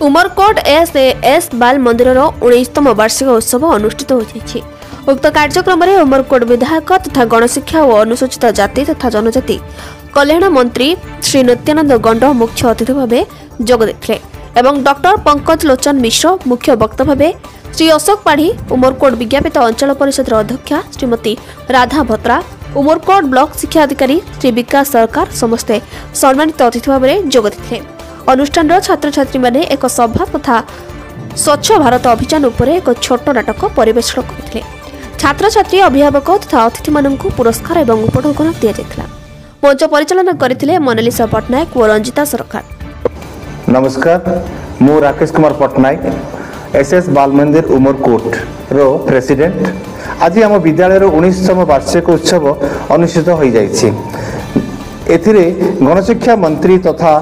Umarkot SAS बाल मंदिर 19तम वार्षिक उत्सव अनुष्ठित होती। उक्त कार्यक्रम में उमरकोट विधायक तथा गणशिक्षा और अनुसूचित जाति तथा जनजाति कल्याण मंत्री श्री नित्यानंद गंड मुख्य अतिथि भाव जोगदे एवं डॉक्टर पंकज लोचन मिश्र मुख्य वक्ता भाव श्री अशोक पाढ़ी उमरकोट विज्ञापित अंचल परिषद अध्यक्षा श्रीमती राधा भत्रा उमरकोट ब्लॉक शिक्षा अधिकारी श्री विकास सरकार समस्ते सम्मानित अतिथि भाव जोगदे अनुष्ठान छात्र छात्री माने एक सभा तथा स्वच्छ भारत अभियान उपर एक छोट नाटक परिवेषण करते। छात्र छात्री अभिभावक तथा अतिथि मानक पुरस्कार और उपढौकन दि जाता। मंच परिचालन करथिले मोनालिसा पटनायक और रंजिता सरकार। नमस्कार, मु राकेश कुमार पटनायक एसएस बाल मंदिर उमरकोट रो प्रेसिडेंट। आज आम विद्यालय 19तम वार्षिक उत्सव अनुष्ठित हो जाइछि। एथिरे गणशिक्षा मंत्री तथा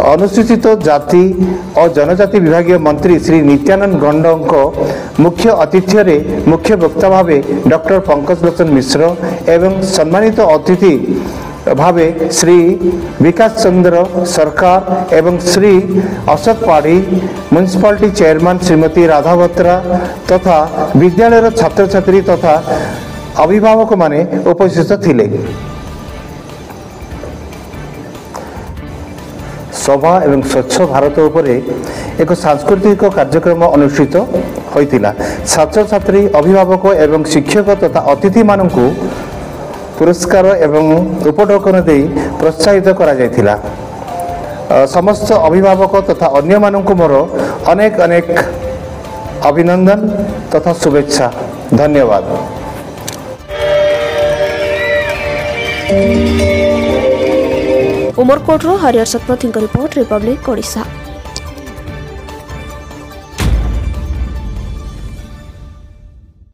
अनुसूचित जाति और जनजाति विभागीय मंत्री श्री नित्यानंद गंड मुख्य आतिथ्य मुख्य वक्ता भावे डॉक्टर पंकज लोचन मिश्र एवं सम्मानित अतिथि भावे श्री विकास चंद्र सरकार एवं श्री अशोक पाढ़ी म्युनिसिपालिटी चेयरमैन श्रीमती राधा भत्रा तथा विद्यालय छात्र छात्री तथा अभिभावक माने उपस्थित थिले। सभा एवं स्वच्छ भारत उपरे एक सांस्कृतिक कार्यक्रम अनुष्ठित होइतिला। छात्र छात्री अभिभावक एवं शिक्षक तथा अतिथि मानकु पुरस्कार एवं उपढौकन दे प्रोत्साहित करा जायतिला। समस्त अभिभावक तथा अन्य मानकु मोर अनेक अनेक अभिनंदन तथा शुभेच्छा। धन्यवाद। Umarkot Harihar Satapathy report Republic Odisha.